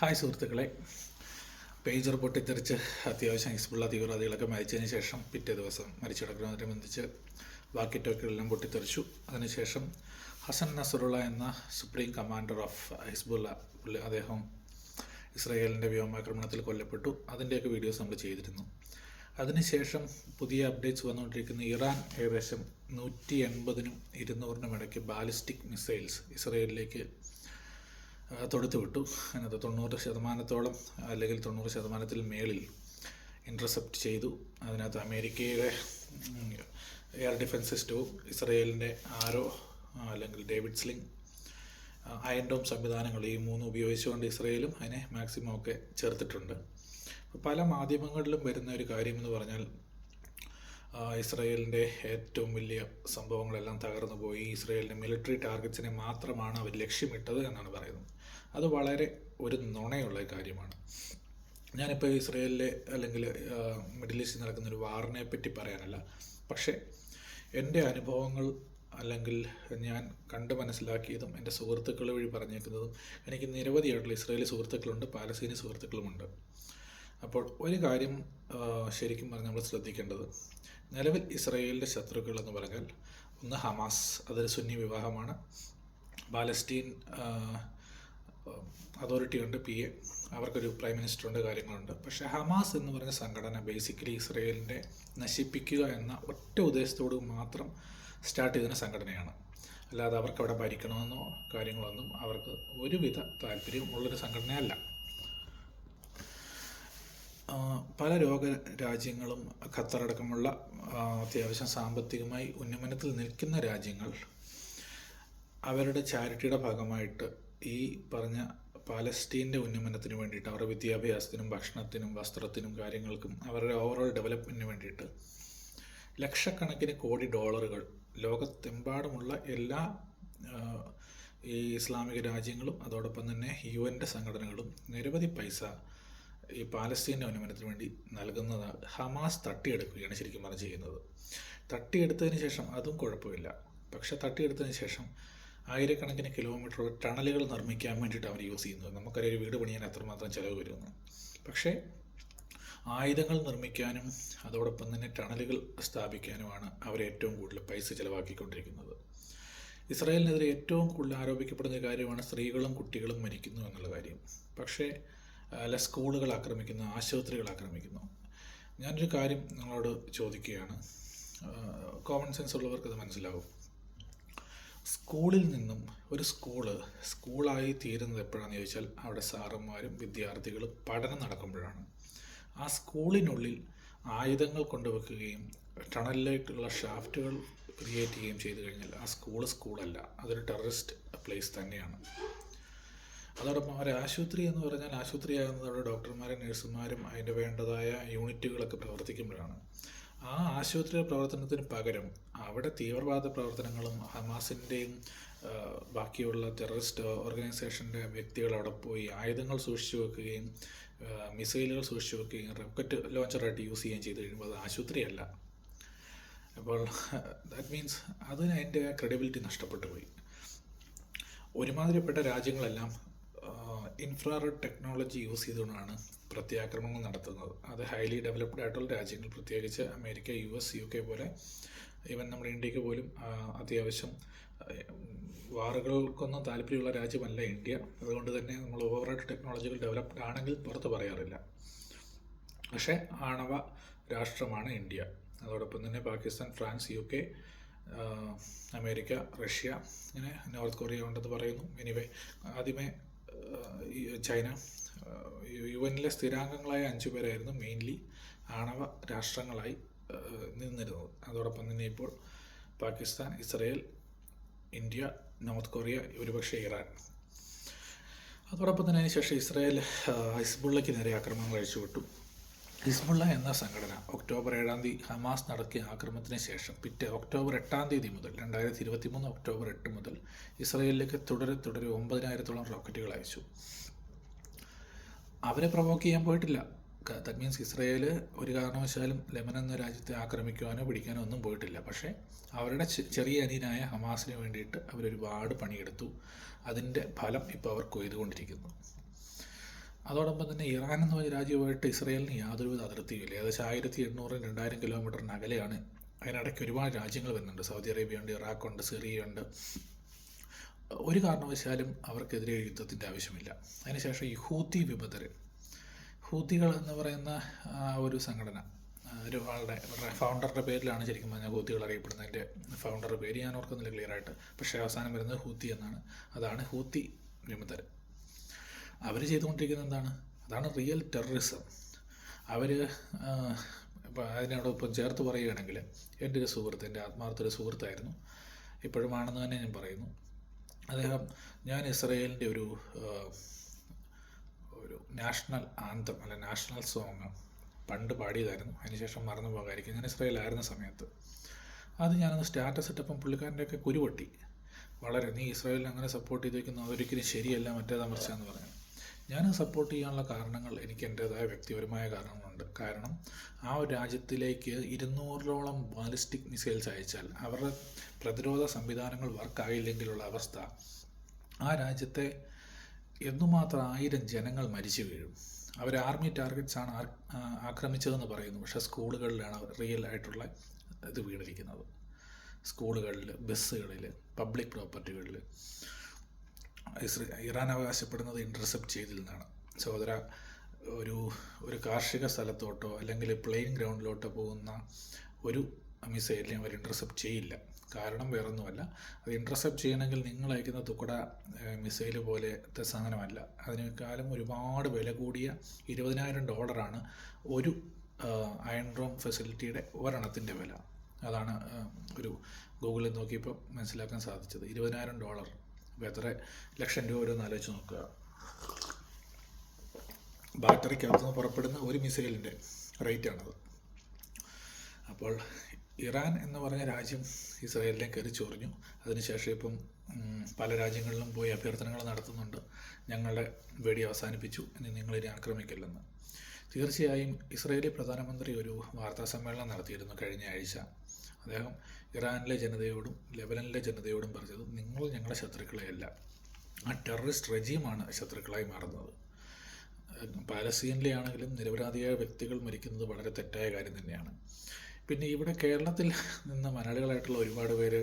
Hi സുഹൃത്തുക്കളെ, pager പൊട്ടിത്തെറിച്ച് അത്യാവശ്യം ഹിസ്ബുള്ള തീവ്രവാദികളൊക്കെ മരിച്ചതിന് ശേഷം പിറ്റേ ദിവസം മരിച്ചു കിടക്കുന്നതിനോടനുബന്ധിച്ച് വാക്കി ടോക്കുകളെല്ലാം പൊട്ടിത്തെറിച്ചു. അതിനുശേഷം ഹസൻ നസറുള്ള എന്ന സുപ്രീം കമാൻഡർ ഓഫ് ഹിസ്ബുള്ള അദ്ദേഹം ഇസ്രായേലിൻ്റെ വ്യോമാക്രമണത്തിൽ കൊല്ലപ്പെട്ടു. അതിൻ്റെയൊക്കെ വീഡിയോസ് നമ്മൾ ചെയ്തിരുന്നു. അതിനുശേഷം പുതിയ അപ്ഡേറ്റ്സ് വന്നുകൊണ്ടിരിക്കുന്ന ഇറാൻ ഏകദേശം 180-നും 200-നും ഇടയ്ക്ക് ബാലിസ്റ്റിക് മിസൈൽസ് ഇസ്രായേലിലേക്ക് തൊടുത്തുവിട്ടു. അതിനകത്ത് 90% അല്ലെങ്കിൽ 90% മേളിൽ ഇൻ്റർസെപ്റ്റ് ചെയ്തു. അതിനകത്ത് അമേരിക്കയുടെ എയർ ഡിഫൻസ് സിസ്റ്റവും ഇസ്രായേലിൻ്റെ ആരോ അല്ലെങ്കിൽ ഡേവിഡ് സ്ലിംഗ് അയൺ ഡോം സംവിധാനങ്ങൾ ഈ മൂന്നും ഉപയോഗിച്ചുകൊണ്ട് ഇസ്രായേലും അതിനെ മാക്സിമം ഒക്കെ ചേർത്തിട്ടുണ്ട്. പല മാധ്യമങ്ങളിലും വരുന്ന ഒരു കാര്യമെന്ന് പറഞ്ഞാൽ ഇസ്രായേലിൻ്റെ ഏറ്റവും വലിയ സംഭവങ്ങളെല്ലാം തകർന്നു പോയി, ഇസ്രായേലിൻ്റെ മിലിറ്ററി ടാർഗറ്റ്സിനെ മാത്രമാണ് അവർ ലക്ഷ്യമിട്ടത് എന്നാണ് പറയുന്നത്. അത് വളരെ ഒരു നുണയുള്ള കാര്യമാണ്. ഞാനിപ്പോൾ ഇസ്രായേലിലെ അല്ലെങ്കിൽ മിഡിൽ ഈസ്റ്റിൽ നടക്കുന്നൊരു വാറിനെ പറ്റി പറയാനല്ല, പക്ഷേ എൻ്റെ അനുഭവങ്ങൾ അല്ലെങ്കിൽ ഞാൻ കണ്ട് മനസ്സിലാക്കിയതും എൻ്റെ സുഹൃത്തുക്കൾ വഴി പറഞ്ഞേക്കുന്നതും, എനിക്ക് നിരവധിയായിട്ടുള്ള ഇസ്രായേലി സുഹൃത്തുക്കളുണ്ട്, പാലസ്തീനി സുഹൃത്തുക്കളുമുണ്ട്. അപ്പോൾ ഒരു കാര്യം ശരിക്കും പറഞ്ഞാൽ നമ്മൾ ശ്രദ്ധിക്കേണ്ടത്, നിലവിൽ ഇസ്രായേലിൻ്റെ ശത്രുക്കൾ എന്ന് പറഞ്ഞാൽ ഒന്ന് ഹമാസ്, അതൊരു സുന്നി വിവാഹമാണ്. പാലസ്തീൻ അതോറിറ്റി ഉണ്ട്, PA, അവർക്കൊരു പ്രൈം മിനിസ്റ്ററുണ്ട്, കാര്യങ്ങളുണ്ട്. പക്ഷേ ഹമാസ് എന്ന് പറഞ്ഞ സംഘടന ബേസിക്കലി ഇസ്രായേലിനെ നശിപ്പിക്കുക എന്ന ഒറ്റ ഉദ്ദേശത്തോട് മാത്രം സ്റ്റാർട്ട് ചെയ്ത സംഘടനയാണ്. അല്ലാതെ അവർക്ക് അവിടെ ഭരിക്കണമെന്നോ കാര്യങ്ങളൊന്നും അവർക്ക് ഒരുവിധ താല്പര്യമുള്ളൊരു സംഘടനയല്ല. പല രാജ്യങ്ങളും ഖത്തറടക്കമുള്ള അത്യാവശ്യം സാമ്പത്തികമായി ഉന്നമനത്തിൽ നിൽക്കുന്ന രാജ്യങ്ങൾ അവരുടെ ചാരിറ്റിയുടെ ഭാഗമായിട്ട് ഈ പറഞ്ഞ പാലസ്തീൻ്റെ ഉന്നമനത്തിന് വേണ്ടിയിട്ട്, അവരുടെ വിദ്യാഭ്യാസത്തിനും ഭക്ഷണത്തിനും വസ്ത്രത്തിനും കാര്യങ്ങൾക്കും അവരുടെ ഓവറോൾ ഡെവലപ്മെൻറ്റിന് വേണ്ടിയിട്ട് ലക്ഷക്കണക്കിന് കോടി ഡോളറുകൾ ലോകത്തെമ്പാടുമുള്ള എല്ലാ ഈ ഇസ്ലാമിക രാജ്യങ്ങളും അതോടൊപ്പം തന്നെ UN സംഘടനകളും നിരവധി പൈസ ഈ പാലസ്തീൻ്റെ ഉന്നമനത്തിന് വേണ്ടി നൽകുന്നത് ഹമാസ് തട്ടിയെടുക്കുകയാണ് ശരിക്കും പറഞ്ഞ് ചെയ്യുന്നത്. തട്ടിയെടുത്തതിന് ശേഷം അതും കുഴപ്പമില്ല, പക്ഷെ തട്ടിയെടുത്തതിന് ശേഷം ആയിരക്കണക്കിന് കിലോമീറ്റർ ടണലുകൾ നിർമ്മിക്കാൻ വേണ്ടിയിട്ട് അവർ യൂസ് ചെയ്യുന്നത്. നമുക്കറിയാം വീട് പണിയാൻ എത്രമാത്രം ചിലവ് വരുമെന്ന്. പക്ഷേ ആയുധങ്ങൾ നിർമ്മിക്കാനും അതോടൊപ്പം തന്നെ ടണലുകൾ സ്ഥാപിക്കാനുമാണ് അവർ ഏറ്റവും കൂടുതൽ പൈസ ചിലവാക്കിക്കൊണ്ടിരിക്കുന്നത്. ഇസ്രായേലിനെതിരെ ഏറ്റവും കൂടുതൽ ആരോപിക്കപ്പെടുന്ന കാര്യമാണ് സ്ത്രീകളും കുട്ടികളും മരിക്കുന്നു എന്നുള്ള കാര്യം. പക്ഷേ സ്കൂളുകൾ ആക്രമിക്കുന്നു, ആശുപത്രികൾ ആക്രമിക്കുന്നു. ഞാനൊരു കാര്യം നിങ്ങളോട് ചോദിക്കുകയാണ്, കോമൺ സെൻസ് ഉള്ളവർക്കത് മനസ്സിലാവും. സ്കൂളിൽ നിന്നും ഒരു സ്കൂളായി തീരുന്നത് എപ്പോഴാണെന്ന് ചോദിച്ചാൽ അവിടെ സാറന്മാരും വിദ്യാർത്ഥികളും പഠനം നടക്കുമ്പോഴാണ്. ആ സ്കൂളിനുള്ളിൽ ആയുധങ്ങൾ കൊണ്ടുവെക്കുകയും ടണലിലേക്കുള്ള ഷാഫ്റ്റുകൾ ക്രിയേറ്റ് ചെയ്യുകയും ചെയ്തു കഴിഞ്ഞാൽ ആ സ്കൂളല്ല, അതൊരു ടെററിസ്റ്റ് പ്ലേസ് തന്നെയാണ്. അതോടൊപ്പം ഒരു ആശുപത്രി എന്ന് പറഞ്ഞാൽ ആശുപത്രിയാകുന്നത് അവിടെ ഡോക്ടർമാരും നഴ്സുമാരും അതിൻ്റെ വേണ്ടതായ യൂണിറ്റുകളൊക്കെ പ്രവർത്തിക്കുമ്പോഴാണ്. ആ ആശുപത്രി പ്രവർത്തനത്തിന് പകരം അവിടെ തീവ്രവാദ പ്രവർത്തനങ്ങളും ഹമാസിൻ്റെയും ബാക്കിയുള്ള ടെററിസ്റ്റ് ഓർഗനൈസേഷൻ്റെ വ്യക്തികൾ അവിടെ പോയി ആയുധങ്ങൾ സൂക്ഷിച്ചു വെക്കുകയും മിസൈലുകൾ സൂക്ഷിച്ചു വെക്കുകയും റോക്കറ്റ് ലോഞ്ചറായിട്ട് യൂസ് ചെയ്യുകയും ചെയ്ത് കഴിയുമ്പോൾ അത് ആശുപത്രിയല്ല. അപ്പോൾ ദാറ്റ് മീൻസ് അതിന് അതിൻ്റെ ക്രെഡിബിലിറ്റി നഷ്ടപ്പെട്ടു പോയി. ഒരുമാതിരിപ്പെട്ട രാജ്യങ്ങളെല്ലാം ഇൻഫ്രാറെഡ് ടെക്നോളജി യൂസ് ചെയ്തുകൊണ്ടാണ് പ്രത്യാക്രമണങ്ങൾ നടത്തുന്നത്. അത് ഹൈലി ഡെവലപ്ഡ് ആയിട്ടുള്ള രാജ്യങ്ങൾ, പ്രത്യേകിച്ച് അമേരിക്ക, US, UK പോലെ, ഈവൻ നമ്മുടെ ഇന്ത്യക്ക് പോലും അത്യാവശ്യം വാറുകൾക്കൊന്നും താല്പര്യമുള്ള രാജ്യമല്ല ഇന്ത്യ. അതുകൊണ്ട് തന്നെ നമ്മൾ ഓവറോൾ ടെക്നോളജികൾ ഡെവലപ്ഡ് ആണെങ്കിൽ പുറത്ത് പറയാറില്ല. പക്ഷേ ആണവ രാഷ്ട്രമാണ് ഇന്ത്യ. അതോടൊപ്പം തന്നെ Pakistan, France, UK, America, Russia, ഇങ്ങനെ നോർത്ത് കൊറിയ ഉണ്ടെന്ന് പറയുന്നു. എനിവേ, ആദ്യമേ ചൈന, UN സ്ഥിരാംഗങ്ങളായ 5 പേരായിരുന്നു മെയിൻലി ആണവ രാഷ്ട്രങ്ങളായി നിന്നിരുന്നത്. അതോടൊപ്പം തന്നെ ഇപ്പോൾ Pakistan, Israel, India, north Korea, ഒരുപക്ഷെ ഇറാൻ. അതോടൊപ്പം തന്നെ അതിനുശേഷം ഇസ്രായേൽ ഹിസ്ബുള്ളയ്ക്ക് നേരെ ആക്രമണം അഴിച്ചുവിട്ടു. ഹിസ്ബുള്ള എന്ന സംഘടന ഒക്ടോബർ 7-ാം തീയതി ഹമാസ് നടത്തിയ ആക്രമണത്തിന് ശേഷം ഒക്ടോബർ 8-ാം തീയതി മുതൽ 2023 ഒക്ടോബർ 8 മുതൽ ഇസ്രായേലിലേക്ക് തുടരെ 9,000-ഓളം റോക്കറ്റുകൾ അയച്ചു. അവരെ പ്രൊവോക്ക് ചെയ്യാൻ പോയിട്ടില്ല. ദാറ്റ് മീൻസ് ഇസ്രായേൽ ഒരു കാരണവശാലും ലെബനൻ എന്ന രാജ്യത്തെ ആക്രമിക്കുവാനോ പിടിക്കാനോ ഒന്നും പോയിട്ടില്ല. പക്ഷേ അവരുടെ ചെറിയ അനിയനായ ഹമാസിന് വേണ്ടിയിട്ട് അവരൊരുപാട് പണിയെടുത്തു. അതിൻ്റെ ഫലം ഇപ്പോൾ അവർ കൊയ്തുകൊണ്ടിരിക്കുന്നു. അതോടൊപ്പം തന്നെ ഇറാൻ എന്ന രാജ്യവുമായിട്ട് ഇസ്രയേലിന് യാതൊരുവിധ അതിർത്തിയുമില്ല. ഏകദേശം 1800-2000 കിലോമീറ്ററിന് അകലെയാണ്. അതിനിടയ്ക്ക് ഒരുപാട് രാജ്യങ്ങൾ വരുന്നുണ്ട്. സൗദി അറേബ്യ ഉണ്ട്, ഇറാഖുണ്ട്, സിറിയ ഉണ്ട്. ഒരു കാരണവശാലും അവർക്കെതിരെ യുദ്ധത്തിൻ്റെ ആവശ്യമില്ല. അതിനുശേഷം ഈ ഹൂത്തി വിമതർ, ഹൂത്തികൾ എന്ന് പറയുന്ന ഒരു സംഘടന, ഒരാളുടെ ഫൗണ്ടറുടെ പേരിലാണ് ശരിക്കും പറഞ്ഞാൽ ഹൂത്തികൾ അറിയപ്പെടുന്നതിൻ്റെ ഫൗണ്ടറുടെ പേര് ഞാൻ ഓർക്കുന്നില്ല ക്ലിയറായിട്ട്, പക്ഷേ അവസാനം വരുന്നത് ഹൂത്തി എന്നാണ്. അതാണ് ഹൂത്തി വിമതർ. അവർ ചെയ്തുകൊണ്ടിരിക്കുന്നത് എന്താണ്? അതാണ് റിയൽ ടെററിസം. അവർ അതിനോടൊപ്പം ചേർത്ത് പറയുകയാണെങ്കിൽ, എൻ്റെ ഒരു സുഹൃത്ത്, എൻ്റെ ആത്മാർത്ഥ ഒരു സുഹൃത്തായിരുന്നു, ഇപ്പോഴുമാണെന്ന് തന്നെ ഞാൻ പറയുന്നു. അദ്ദേഹം, ഞാൻ ഇസ്രയേലിൻ്റെ ഒരു നാഷണൽ ആന്തം അല്ല നാഷണൽ സോങ് പണ്ട് പാടിയതായിരുന്നു. അതിനുശേഷം മറന്നു പോകാതിരിക്കും. ഞാൻ ഇസ്രയേലായിരുന്ന സമയത്ത് അത് ഞാനൊന്ന് സ്റ്റാറ്റസ് ഇട്ടപ്പം പുള്ളിക്കാരൻ്റെയൊക്കെ കുരുപൊട്ടി. വളരെ, നീ ഇസ്രായേലിനെ അങ്ങനെ സപ്പോർട്ട് ചെയ്തേക്കുന്നു, അതൊരിക്കലും ശരിയല്ല, മറ്റേതാ മറിച്ചാന്ന് പറഞ്ഞു. ഞാനത് സപ്പോർട്ട് ചെയ്യാനുള്ള കാരണങ്ങൾ എനിക്ക് എൻ്റേതായ വ്യക്തിപരമായ കാരണങ്ങളുണ്ട്. കാരണം ആ ഒരു രാജ്യത്തിലേക്ക് 200ഓളം ബാലിസ്റ്റിക് മിസൈൽസ് അയച്ചാൽ അവരുടെ പ്രതിരോധ സംവിധാനങ്ങൾ വർക്കായില്ലെങ്കിലുള്ള അവസ്ഥ, ആ രാജ്യത്തെ എന്തുമാത്രം 1000 ജനങ്ങൾ മരിച്ചു വീഴും. അവർ ആർമി ടാർഗറ്റ്സാണ് ആക്രമിച്ചതെന്ന് പറയുന്നു, പക്ഷേ സ്കൂളുകളിലാണ് റിയൽ ആയിട്ടുള്ള ഇത് വീണിരിക്കുന്നത്. സ്കൂളുകളിൽ, ബസ്സുകളിൽ, പബ്ലിക് പ്രോപ്പർട്ടികളിൽ. ഇറാൻ അവകാശപ്പെടുന്നത് ഇൻ്റർസെപ്റ്റ് ചെയ്തതിൽ സഹോദര, ഒരു കാർഷിക സ്ഥലത്തോട്ടോ അല്ലെങ്കിൽ പ്ലെയിൻ ഗ്രൗണ്ടിലോട്ടോ പോകുന്ന ഒരു മിസൈലിനെ അവർ ഇൻ്റർസെപ്റ്റ് ചെയ്യില്ല. കാരണം വേറൊന്നുമല്ല, അത് ഇൻ്റർസെപ്റ്റ് ചെയ്യണമെങ്കിൽ നിങ്ങൾ അയക്കുന്ന തുക്കട മിസൈൽ പോലത്തെ സാധനമല്ല. അതിനേക്കാളും ഒരുപാട് വില കൂടിയ $20,000 ഒരു അയൺ ഡ്രോം ഫെസിലിറ്റിയുടെ ഒരെണ്ണത്തിൻ്റെ വില. അതാണ് ഒരു ഗൂഗിളിൽ നോക്കിയപ്പോൾ മനസ്സിലാക്കാൻ സാധിച്ചത്. $20,000. അപ്പോൾ എത്ര ലക്ഷം രൂപ വരുമെന്ന് ആലോചിച്ച് നോക്കുക. ബാറ്ററിക്കകത്തുനിന്ന് പുറപ്പെടുന്ന ഒരു മിസൈലിൻ്റെ റേറ്റാണത്. അപ്പോൾ ഇറാൻ എന്ന് പറഞ്ഞ രാജ്യം ഇസ്രായേലിനെ കയറി ചൊറിഞ്ഞു. അതിനുശേഷം ഇപ്പം പല രാജ്യങ്ങളിലും പോയി അഭ്യർത്ഥനകൾ നടത്തുന്നുണ്ട്, ഞങ്ങളുടെ വെടി അവസാനിപ്പിച്ചു, ഇനി നിങ്ങളിനി ആക്രമിക്കില്ലെന്ന്. തീർച്ചയായും ഇസ്രായേലി പ്രധാനമന്ത്രി ഒരു വാർത്താ സമ്മേളനം നടത്തിയിരുന്നു കഴിഞ്ഞ ആഴ്ച. അദ്ദേഹം ഇറാനിലെ ജനതയോടും ലെബനനിലെ ജനതയോടും പറഞ്ഞത്, നിങ്ങൾ ഞങ്ങളുടെ ശത്രുക്കളെയല്ല, ആ ടെററിസ്റ്റ് റെജീമാണ് ശത്രുക്കളായി മാറുന്നത്. പാലസ്തീനിലെ ആണെങ്കിലും നിരപരാധിയായ വ്യക്തികൾ മരിക്കുന്നത് വളരെ തെറ്റായ കാര്യം തന്നെയാണ്. പിന്നെ ഇവിടെ കേരളത്തിൽ നിന്ന് മലയാളികളായിട്ടുള്ള ഒരുപാട് പേര്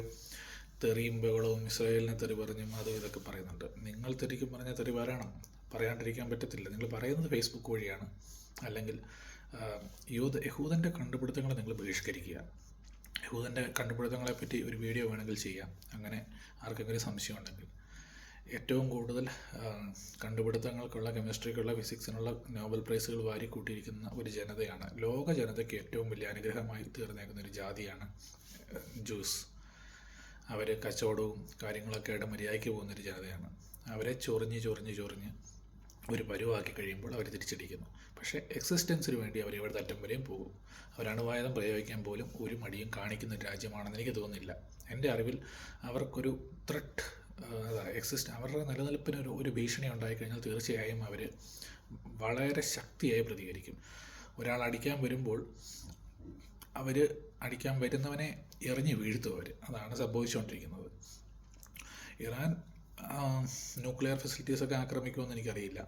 തെറിയും ബഹളവും ഇസ്രായേലിനെ തെറി പറഞ്ഞും അതും ഇതൊക്കെ പറയുന്നുണ്ട്. നിങ്ങൾ തെറിക്കും പറഞ്ഞാൽ തെറി പറയണം, പറയാണ്ടിരിക്കാൻ പറ്റത്തില്ല. നിങ്ങൾ പറയുന്നത് ഫേസ്ബുക്ക് വഴിയാണ്, അല്ലെങ്കിൽ യഹൂദൻ്റെ കണ്ടുപിടുത്തങ്ങളെ നിങ്ങൾ ബഹിഷ്കരിക്കുക. യഹൂദൻ്റെ കണ്ടുപിടുത്തങ്ങളെപ്പറ്റി ഒരു വീഡിയോ വേണമെങ്കിൽ ചെയ്യാം, അങ്ങനെ ആർക്കെങ്കിലും സംശയം ഉണ്ടെങ്കിൽ. ഏറ്റവും കൂടുതൽ കണ്ടുപിടുത്തങ്ങൾക്കുള്ള, കെമിസ്ട്രിക്കുള്ള, ഫിസിക്സിനുള്ള നോബൽ പ്രൈസുകൾ വാരിക്കൂട്ടിയിരിക്കുന്ന ഒരു ജനതയാണ്. ലോക ജനതയ്ക്ക് ഏറ്റവും വലിയ അനുഗ്രഹമായി തീർന്നേക്കുന്ന ഒരു ജാതിയാണ് ജൂസ്. അവർ കച്ചവടവും കാര്യങ്ങളൊക്കെ ആയിട്ട് മര്യാദയ്ക്ക് പോകുന്നൊരു ജനതയാണ്. അവരെ ചൊറിഞ്ഞ് ഒരു പരുവാക്കി കഴിയുമ്പോൾ അവർ തിരിച്ചടിക്കുന്നു. പക്ഷേ എക്സിസ്റ്റൻസിന് വേണ്ടി അവർ എവിടെ തറ്റം വരെയും പോകും. അവർ അണുവായുധം പ്രയോഗിക്കാൻ പോലും ഒരു മടിയും കാണിക്കുന്ന ഒരു രാജ്യമാണെന്ന് എനിക്ക് തോന്നുന്നില്ല. എൻ്റെ അറിവിൽ അവർക്കൊരു ത്രെട്ട് അവരുടെ നിലനിൽപ്പിന് ഒരു ഭീഷണി ഉണ്ടായിക്കഴിഞ്ഞാൽ തീർച്ചയായും അവർ വളരെ ശക്തിയായി പ്രതികരിക്കും. ഒരാൾ അടിക്കാൻ വരുമ്പോൾ അവർ അടിക്കാൻ വരുന്നവനെ എറിഞ്ഞ് വീഴ്ത്തും അവർ. അതാണ് സംഭവിച്ചുകൊണ്ടിരിക്കുന്നത്. ഇറാൻ ന്യൂക്ലിയർ ഫെസിലിറ്റീസൊക്കെ ആക്രമിക്കുമെന്ന് എനിക്കറിയില്ല,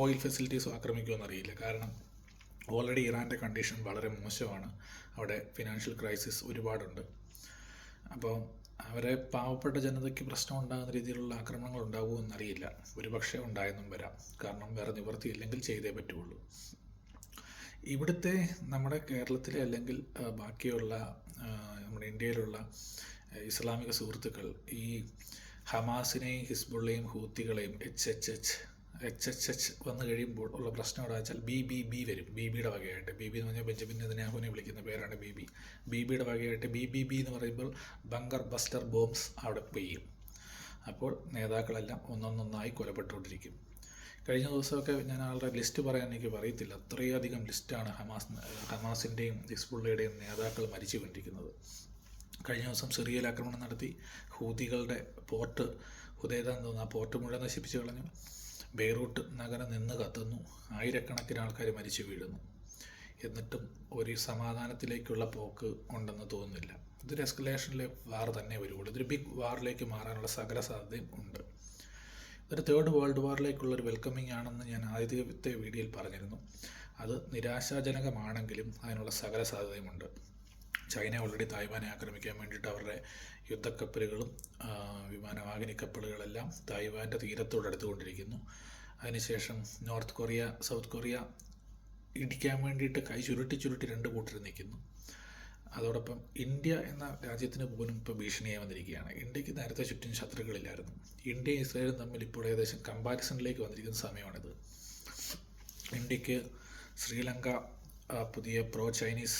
ഓയിൽ ഫെസിലിറ്റീസും ആക്രമിക്കുമെന്ന് അറിയില്ല. കാരണം ഓൾറെഡി ഇറാൻ്റെ കണ്ടീഷൻ വളരെ മോശമാണ്. അവിടെ ഫിനാൻഷ്യൽ ക്രൈസിസ് ഒരുപാടുണ്ട്. അപ്പോൾ അവരെ പാവപ്പെട്ട ജനതയ്ക്ക് പ്രശ്നം ഉണ്ടാകുന്ന രീതിയിലുള്ള ആക്രമണങ്ങൾ ഉണ്ടാകുമെന്നറിയില്ല. ഒരുപക്ഷെ ഉണ്ടായെന്നും വരാം. കാരണം വേറെ നിവൃത്തിയില്ലെങ്കിൽ ചെയ്തേ പറ്റുള്ളൂ. ഇവിടുത്തെ നമ്മുടെ കേരളത്തിലെ അല്ലെങ്കിൽ ബാക്കിയുള്ള നമ്മുടെ ഇന്ത്യയിലുള്ള ഇസ്ലാമിക സുഹൃത്തുക്കൾ ഈ ഹമാസിനെയും ഹിസ്ബുള്ളയും ഹൂത്തികളെയും എച്ച് വന്നു കഴിയുമ്പോൾ ഉള്ള പ്രശ്നം എവിടെ വെച്ചാൽ BBB വരും. ബിയുടെ വകയായിട്ട്, BB എന്ന് പറഞ്ഞാൽ ബെഞ്ചമിൻ നെതന്യാഹുവിനെ വിളിക്കുന്ന പേരാണ് BBയുടെ വകയായിട്ട് BBB എന്ന് പറയുമ്പോൾ ബങ്കർ ബസ്റ്റർ ബോംബ്സ് അവിടെ പെയ്യും. അപ്പോൾ നേതാക്കളെല്ലാം ഒന്നൊന്നൊന്നായി കൊലപ്പെട്ടുകൊണ്ടിരിക്കും. കഴിഞ്ഞ ദിവസമൊക്കെ ഞാൻ ആളുടെ ലിസ്റ്റ് പറയാൻ എനിക്ക് പറയത്തില്ല, അത്രയധികം ലിസ്റ്റാണ് ഹമാസിൻ്റെയും ഹിസ്ബുള്ളയുടെയും നേതാക്കൾ മരിച്ചു കൊണ്ടിരിക്കുന്നത്. കഴിഞ്ഞ ദിവസം സിറിയയിൽ ആക്രമണം നടത്തി ഹൂതികളുടെ പോർട്ട് ഹുദൈദ എന്ന് തോന്നുന്നു, ആ പോർട്ട് മുഴുവൻ നശിപ്പിച്ചു കളഞ്ഞു. ബെയ്റൂട്ട് നഗരം നിന്ന് കത്തുന്നു, ആയിരക്കണക്കിന് ആൾക്കാർ മരിച്ചു വീഴുന്നു. എന്നിട്ടും ഒരു സമാധാനത്തിലേക്കുള്ള പോക്ക് ഉണ്ടെന്ന് തോന്നുന്നില്ല. ഇതൊരു എസ്കലേഷനിലെ വാർ തന്നെ വരുള്ളൂ. ഇതൊരു ബിഗ് വാറിലേക്ക് മാറാനുള്ള സകല സാധ്യതയും ഉണ്ട്. ഇതൊരു തേർഡ് വേൾഡ് വാറിലേക്കുള്ളൊരു വെൽക്കമിങ് ആണെന്ന് ഞാൻ ആദ്യത്തെ വീഡിയോയിൽ പറഞ്ഞിരുന്നു. അത് നിരാശാജനകമാണെങ്കിലും അതിനുള്ള സകല സാധ്യതയുമുണ്ട്. ചൈന ഓൾറെഡി തായ്വാനെ ആക്രമിക്കാൻ വേണ്ടിയിട്ട് അവരുടെ യുദ്ധക്കപ്പലുകളും വിമാനവാഹിനി കപ്പലുകളെല്ലാം തായ്വാൻ്റെ തീരത്തോടടുത്തുകൊണ്ടിരിക്കുന്നു. അതിനുശേഷം നോർത്ത് കൊറിയ, സൗത്ത് കൊറിയ ഇടിക്കാൻ വേണ്ടിയിട്ട് കൈ ചുരുട്ടി രണ്ട് കൂട്ടർ നിൽക്കുന്നു. അതോടൊപ്പം ഇന്ത്യ എന്ന രാജ്യത്തിന് പോലും ഇപ്പോൾ ഭീഷണിയായി വന്നിരിക്കുകയാണ്. ഇന്ത്യക്ക് നേരത്തെ ചുറ്റും ശത്രുക്കളില്ലായിരുന്നു. ഇന്ത്യയും ഇസ്രായേലും തമ്മിൽ ഇപ്പോൾ ഏകദേശം കമ്പാരിസണിലേക്ക് വന്നിരിക്കുന്ന സമയമാണിത്. ഇന്ത്യക്ക് ശ്രീലങ്ക പുതിയ പ്രോ ചൈനീസ്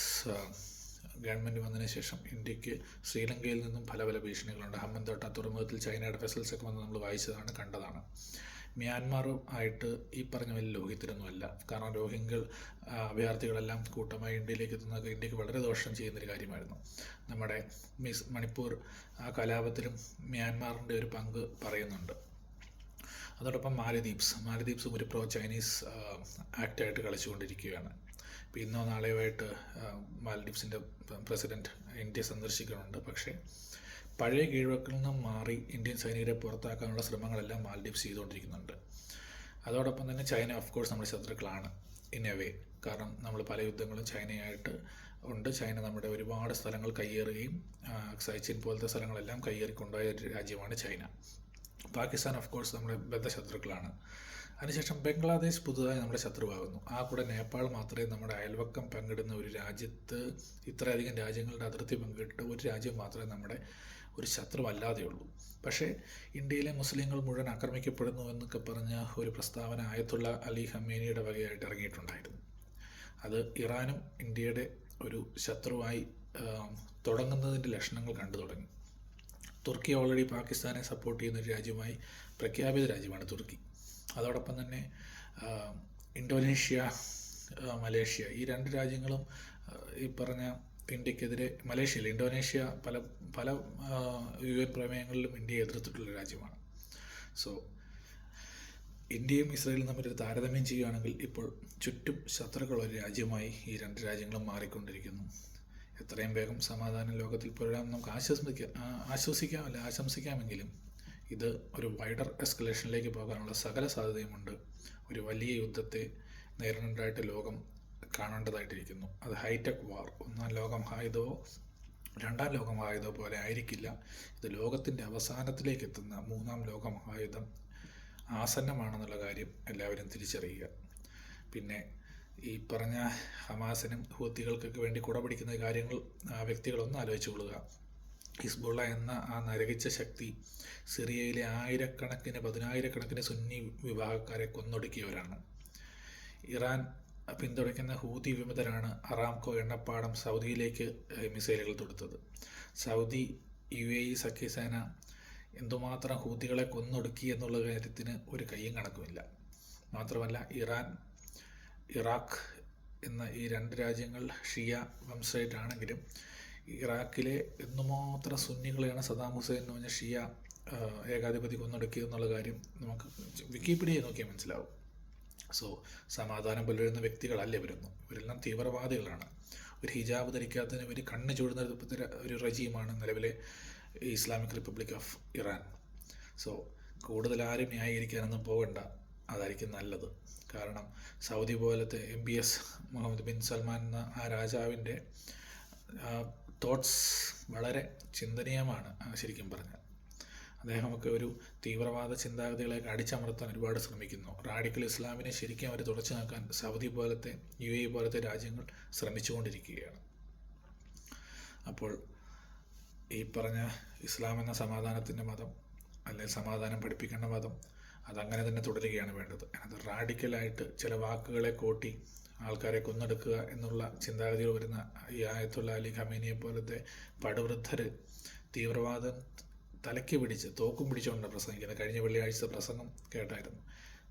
ഗവൺമെൻറ് വന്നതിന് ശേഷം ഇന്ത്യക്ക് ശ്രീലങ്കയിൽ നിന്നും പല ഭീഷണികളുണ്ട്. ഹമ്മന്തോട്ട തുറമുഖത്തിൽ ചൈനയുടെ വെസൽസൊക്കെ വന്ന് നമ്മൾ വായിച്ചതാണ്, കണ്ടതാണ്. മ്യാൻമാറും ആയിട്ട് ഈ പറഞ്ഞ വലിയ ലോഹിത്തിലൊന്നുമല്ല. കാരണം രോഹിംഗ്യകൾ അഭയാർത്ഥികളെല്ലാം കൂട്ടമായി ഇന്ത്യയിലേക്ക് എത്തുന്നത് ഇന്ത്യക്ക് വളരെ ദോഷം ചെയ്യുന്നൊരു കാര്യമായിരുന്നു. നമ്മുടെ മണിപ്പൂർ ആ കലാപത്തിലും മ്യാൻമാറിൻ്റെ ഒരു പങ്ക് പറയുന്നുണ്ട്. അതോടൊപ്പം മാലദ്വീപ്സും ഒരു പ്രോ ചൈനീസ് ആക്റ്റായിട്ട് കളിച്ചുകൊണ്ടിരിക്കുകയാണ്. ഇപ്പോൾ ഇന്നോ നാളെയുമായിട്ട് മാലദ്വീപ്സിൻ്റെ പ്രസിഡൻറ്റ് ഇന്ത്യ സന്ദർശിക്കുന്നുണ്ട്. പക്ഷേ പഴയ കീഴ്വഴക്കിൽ നിന്നും മാറി ഇന്ത്യൻ സൈനികരെ പുറത്താക്കാനുള്ള ശ്രമങ്ങളെല്ലാം മാലദ്വീപ്സ് ചെയ്തുകൊണ്ടിരിക്കുന്നുണ്ട്. അതോടൊപ്പം തന്നെ ചൈന ഓഫ് കോഴ്സ് നമ്മുടെ ശത്രുക്കളാണ് ഇൻ എ വേ. കാരണം നമ്മൾ പല യുദ്ധങ്ങളും ചൈനയായിട്ട് ഉണ്ട്. ചൈന നമ്മുടെ ഒരുപാട് സ്ഥലങ്ങൾ കയ്യേറുകയും സൈച്ചിൻ പോലത്തെ സ്ഥലങ്ങളെല്ലാം കയ്യേറിക്കൊണ്ടുപോയ ഒരു രാജ്യമാണ് ചൈന. പാകിസ്ഥാൻ ഓഫ് കോഴ്സ് നമ്മുടെ ബദ്ധശത്രുക്കളാണ്. അതിനുശേഷം ബംഗ്ലാദേശ് പുതുതായി നമ്മുടെ ശത്രുവാകുന്നു. ആ കൂടെ നേപ്പാൾ മാത്രമേ നമ്മുടെ അയൽവക്കം പങ്കിടുന്ന ഒരു രാജ്യത്ത്, ഇത്രയധികം രാജ്യങ്ങളുടെ അതിർത്തി പങ്കിട്ട് ഒരു രാജ്യം മാത്രമേ നമ്മുടെ ഒരു ശത്രുവല്ലാതെയുള്ളൂ. പക്ഷേ ഇന്ത്യയിലെ മുസ്ലിങ്ങൾ മുഴുവൻ ആക്രമിക്കപ്പെടുന്നു എന്നൊക്കെ പറഞ്ഞ ഒരു പ്രസ്താവന ആയത്തുള്ള അലി ഖമേനിയുടെ വകയായിട്ട് ഇറങ്ങിയിട്ടുണ്ടായിരുന്നു. അത് ഇറാനും ഇന്ത്യയുടെ ഒരു ശത്രുവായി തുടങ്ങുന്നതിൻ്റെ ലക്ഷണങ്ങൾ കണ്ടു തുടങ്ങി. തുർക്കി ഓൾറെഡി പാകിസ്ഥാനെ സപ്പോർട്ട് ചെയ്യുന്ന ഒരു രാജ്യമായി പ്രഖ്യാപിത രാജ്യമാണ് തുർക്കി. അതോടൊപ്പം തന്നെ ഇന്തോനേഷ്യ, മലേഷ്യ, ഈ രണ്ട് രാജ്യങ്ങളും ഈ പറഞ്ഞ ഇന്ത്യക്കെതിരെ, മലേഷ്യയിൽ ഇന്തോനേഷ്യ പല UN പ്രമേയങ്ങളിലും ഇന്ത്യയെ എതിർത്തിട്ടുള്ള രാജ്യമാണ്. സോ ഇന്ത്യയും ഇസ്രായേലും തമ്മിലൊരു താരതമ്യം ചെയ്യുകയാണെങ്കിൽ ഇപ്പോൾ ചുറ്റും ശത്രുക്കളുള്ള ഒരു രാജ്യമായി ഈ രണ്ട് രാജ്യങ്ങളും മാറിക്കൊണ്ടിരിക്കുന്നു. എത്രയും വേഗം സമാധാനം ലോകത്തിൽ പുലരാൻ നമുക്ക് ആശംസിക്കാമെങ്കിലും ഇത് ഒരു വൈഡർ എസ്കലേഷനിലേക്ക് പോകാനുള്ള സകല സാധ്യതയുമുണ്ട്. ഒരു വലിയ യുദ്ധത്തെ നേരിടേണ്ടതായിട്ട് ലോകം കാണേണ്ടതായിട്ടിരിക്കുന്നു. അത് ഹൈടെക് വാർ, ഒന്നാം ലോകമഹായുധമോ രണ്ടാം ലോകമഹായുധമോ പോലെ ആയിരിക്കില്ല. ഇത് ലോകത്തിൻ്റെ അവസാനത്തിലേക്ക് എത്തുന്ന മൂന്നാം ലോകമഹായുധം ആസന്നമാണെന്നുള്ള കാര്യം എല്ലാവരും തിരിച്ചറിയുക. പിന്നെ ഈ പറഞ്ഞ ഹമാസിനും ഹൂത്തികൾക്കൊക്കെ വേണ്ടി കുടപിടിക്കുന്ന കാര്യങ്ങൾ വ്യക്തികളൊന്നും ആലോചിച്ച് കൊള്ളുക. ഹിസ്ബുള്ള എന്ന ആ നരകിച്ച ശക്തി സിറിയയിലെ പതിനായിരക്കണക്കിന് സുന്നി വിഭാഗക്കാരെ കൊന്നൊടുക്കിയവരാണ്. ഇറാൻ പിന്തുണയ്ക്കുന്ന ഹൂതി വിമതരാണ് അറാംകോ എണ്ണപ്പാടം സൗദിയിലേക്ക് മിസൈലുകൾ തൊടുത്തത്. സൗദി UAE സഖ്യസേന എന്തുമാത്രം ഹൂതികളെ കൊന്നൊടുക്കി എന്നുള്ള കാര്യത്തിന് ഒരു കയ്യും കണക്കുമില്ല. മാത്രമല്ല ഇറാൻ, ഇറാഖ് എന്ന ഈ രണ്ട് രാജ്യങ്ങൾ ഷിയ വംശജരാണെങ്കിലും ഇറാഖിലെ എന്തുമാത്രം സുന്നികളെയാണ് സദാം ഹുസൈൻ എന്ന് പറഞ്ഞ ഷിയ ഏകാധിപതി കൊന്നൊടുക്കിയെന്നുള്ള കാര്യം നമുക്ക് വിക്കിപീഡിയയിൽ നോക്കിയാൽ മനസ്സിലാവും. സോ സമാധാനം പുലരുന്ന വ്യക്തികളല്ല ഇവരെല്ലാം തീവ്രവാദികളാണ്. ഒരു ഹിജാബ് ധരിക്കാത്തതിന് ഇവർ കണ്ണ് ചൂടുന്ന ഒരു റജീമാണ് നിലവിലെ Islamic republic of Iran. So കൂടുതൽ ആരും ന്യായീകരിക്കാനൊന്നും പോകണ്ട, അതായിരിക്കും നല്ലത്. കാരണം സൗദി പോലത്തെ MBS മുഹമ്മദ് ബിൻ സൽമാൻ എന്ന ആ രാജാവിൻ്റെ തോട്ട്സ് വളരെ ചിന്തനീയമാണ്. ശരിക്കും പറഞ്ഞാൽ അദ്ദേഹമൊക്കെ ഒരു തീവ്രവാദ ചിന്താഗതികളെ അടിച്ചമർത്താൻ ഒരുപാട് ശ്രമിക്കുന്നു. റാഡിക്കൽ ഇസ്ലാമിനെ ശരിക്കും അവർ തുടച്ചു നോക്കാൻ സൗദി പോലത്തെ UAE പോലത്തെ രാജ്യങ്ങൾ ശ്രമിച്ചുകൊണ്ടിരിക്കുകയാണ്. അപ്പോൾ ഈ പറഞ്ഞ ഇസ്ലാം എന്ന സമാധാനത്തിൻ്റെ മതം, അല്ലെങ്കിൽ സമാധാനം പഠിപ്പിക്കേണ്ട മതം, അതങ്ങനെ തന്നെ തുടരുകയാണ് വേണ്ടത്. അത് റാഡിക്കലായിട്ട് ചില വാക്കുകളെ കോട്ടി ആൾക്കാരെ കൊന്നെടുക്കുക എന്നുള്ള ചിന്താഗതികൾ വരുന്ന ഈ ആയത്തുള്ള അലി ഖമേനിയെ പോലത്തെ പടുവൃദ്ധർ തീവ്രവാദം തലയ്ക്ക് പിടിച്ച് തോക്കും പിടിച്ചുകൊണ്ട് പ്രസംഗിക്കുന്നത്. കഴിഞ്ഞ വെള്ളിയാഴ്ച പ്രസംഗം കേട്ടായിരുന്നു.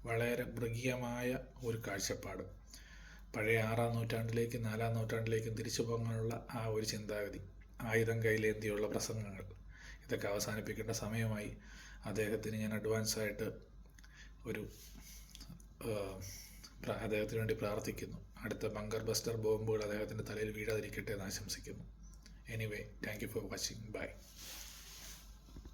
വളരെ മൃഗീയമായ ഒരു കാഴ്ചപ്പാട്. പഴയ 6-ാം നൂറ്റാണ്ടിലേക്കും 4-ാം നൂറ്റാണ്ടിലേക്കും തിരിച്ചു പോകാനുള്ള ആ ഒരു ചിന്താഗതി, ആയുധം കയ്യിലേന്തിയുള്ള പ്രസംഗങ്ങൾ, ഇതൊക്കെ അവസാനിപ്പിക്കേണ്ട സമയമായി. അദ്ദേഹത്തിന് ഞാൻ അഡ്വാൻസായിട്ട് അദ്ദേഹത്തിന് വേണ്ടി പ്രാർത്ഥിക്കുന്നു. അടുത്ത ബങ്കർ ബസ്റ്റർ ബോംബുകൾ അദ്ദേഹത്തിൻ്റെ തലയിൽ വീഴാതിരിക്കട്ടെ എന്ന് ആശംസിക്കുന്നു. Anyway, thank you for watching. By.